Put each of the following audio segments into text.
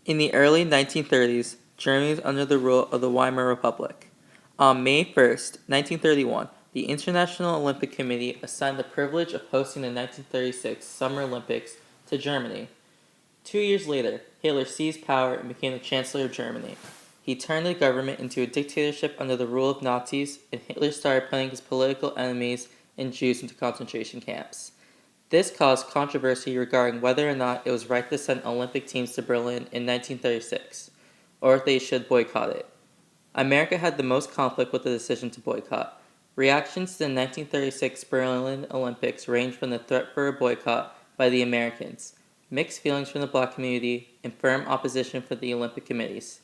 In the early 1930s, Germany was under the rule of the Weimar Republic. On May 1st, 1931, the International Olympic Committee assigned the privilege of hosting the 1936 Summer Olympics to Germany. 2 years later, Hitler seized power and became the Chancellor of Germany. He turned the government into a dictatorship under the rule of Nazis, and Hitler started putting his political enemies and Jews into concentration camps. This caused controversy regarding whether or not it was right to send Olympic teams to Berlin in 1936, or if they should boycott it. America had the most conflict with the decision to boycott. Reactions to the 1936 Berlin Olympics ranged from the threat for a boycott by the Americans, mixed feelings from the black community, and firm opposition from the Olympic committees.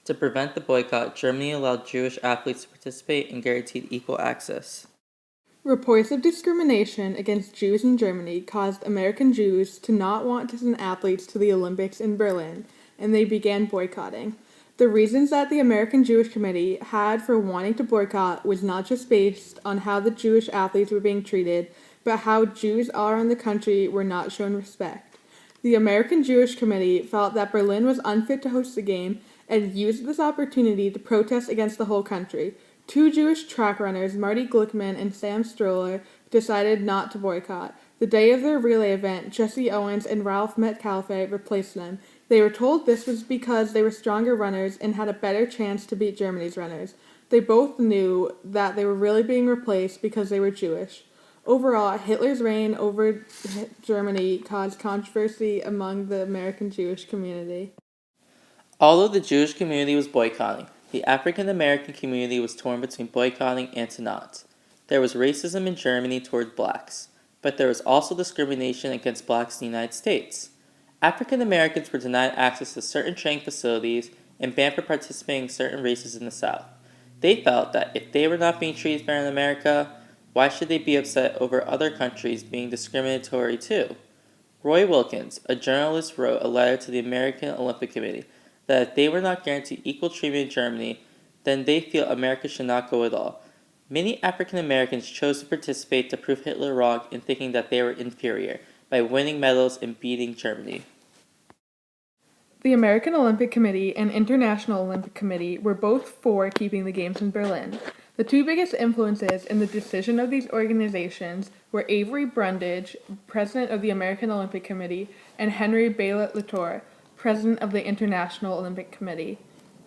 To prevent the boycott, Germany allowed Jewish athletes to participate and guaranteed equal access. Reports of discrimination against Jews in Germany caused American Jews to not want to send athletes to the Olympics in Berlin, and they began boycotting. The reasons that the American Jewish Committee had for wanting to boycott was not just based on how the Jewish athletes were being treated, but how Jews all around the country were not shown respect. The American Jewish Committee felt that Berlin was unfit to host the game and used this opportunity to protest against the whole country. Two Jewish track runners, Marty Glickman and Sam Stroller, decided not to boycott. The day of their relay event, Jesse Owens and Ralph Metcalfe replaced them. They were told this was because they were stronger runners and had a better chance to beat Germany's runners. They both knew that they were really being replaced because they were Jewish. Overall, Hitler's reign over Germany caused controversy among the American Jewish community. Although the Jewish community was boycotting, the African American community was torn between boycotting and to not. There was racism in Germany toward blacks, but there was also discrimination against blacks in the United States. African Americans were denied access to certain training facilities and banned from participating in certain races in the South. They felt that if they were not being treated fair in America, why should they be upset over other countries being discriminatory too? Roy Wilkins, a journalist, wrote a letter to the American Olympic Committee that if they were not guaranteed equal treatment in Germany, then they feel America should not go at all. Many African Americans chose to participate to prove Hitler wrong in thinking that they were inferior by winning medals and beating Germany. The American Olympic Committee and International Olympic Committee were both for keeping the Games in Berlin. The two biggest influences in the decision of these organizations were Avery Brundage, president of the American Olympic Committee, and Henry Baylett Latour, president of the International Olympic Committee.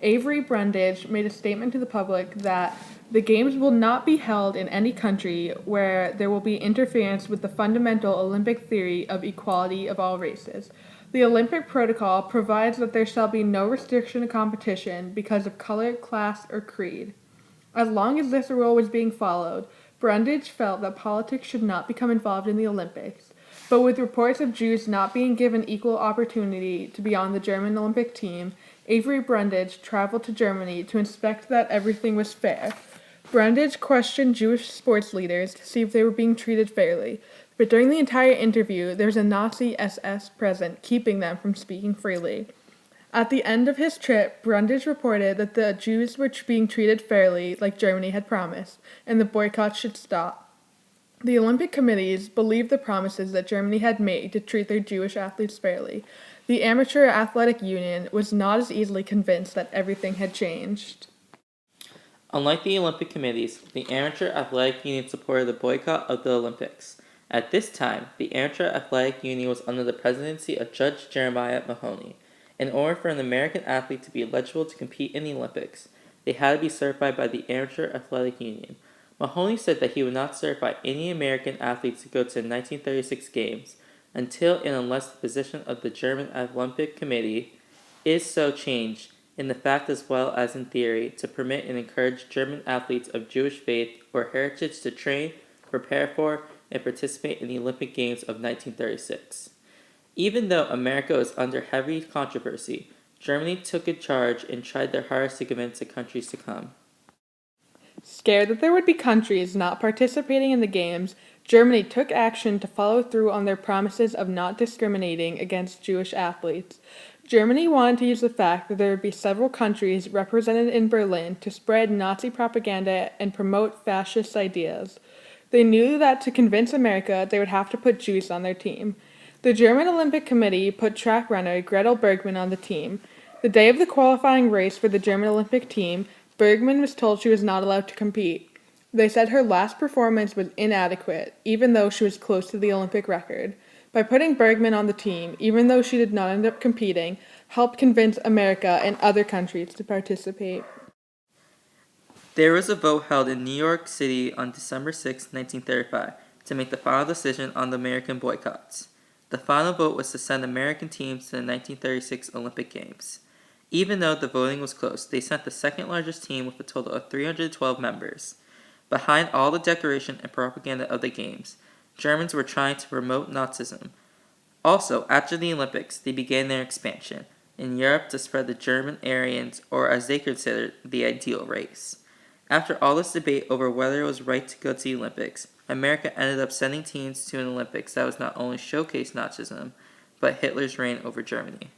Avery Brundage made a statement to the public that the Games will not be held in any country where there will be interference with the fundamental Olympic theory of equality of all races. The Olympic Protocol provides that there shall be no restriction of competition because of color, class, or creed. As long as this rule was being followed, Brundage felt that politics should not become involved in the Olympics. But with reports of Jews not being given equal opportunity to be on the German Olympic team, Avery Brundage traveled to Germany to inspect that everything was fair. Brundage questioned Jewish sports leaders to see if they were being treated fairly, but during the entire interview, there was a Nazi SS present, keeping them from speaking freely. At the end of his trip, Brundage reported that the Jews were being treated fairly, like Germany had promised, and the boycott should stop. The Olympic committees believed the promises that Germany had made to treat their Jewish athletes fairly. The Amateur Athletic Union was not as easily convinced that everything had changed. Unlike the Olympic committees, the Amateur Athletic Union supported the boycott of the Olympics. At this time, the Amateur Athletic Union was under the presidency of Judge Jeremiah Mahoney. In order for an American athlete to be eligible to compete in the Olympics, they had to be certified by the Amateur Athletic Union. Mahoney said that he would not certify any American athletes to go to the 1936 Games until and unless the position of the German Olympic Committee is so changed in the fact as well as in theory to permit and encourage German athletes of Jewish faith or heritage to train, prepare for, and participate in the Olympic Games of 1936. Even though America was under heavy controversy, Germany took a charge and tried their hardest to convince the countries to come. Scared that there would be countries not participating in the Games, Germany took action to follow through on their promises of not discriminating against Jewish athletes. Germany wanted to use the fact that there would be several countries represented in Berlin to spread Nazi propaganda and promote fascist ideas. They knew that to convince America, they would have to put Jews on their team. The German Olympic Committee put track runner Gretel Bergmann on the team. The day of the qualifying race for the German Olympic team, Bergman was told she was not allowed to compete. They said her last performance was inadequate, even though she was close to the Olympic record. By putting Bergman on the team, even though she did not end up competing, helped convince America and other countries to participate. There was a vote held in New York City on December 6, 1935, to make the final decision on the American boycotts. The final vote was to send American teams to the 1936 Olympic Games. Even though the voting was close, they sent the second largest team with a total of 312 members. Behind all the decoration and propaganda of the Games, Germans were trying to promote Nazism. Also, after the Olympics, they began their expansion in Europe to spread the German Aryans, or as they considered, the ideal race. After all this debate over whether it was right to go to the Olympics, America ended up sending teams to an Olympics that was not only showcased Nazism, but Hitler's reign over Germany.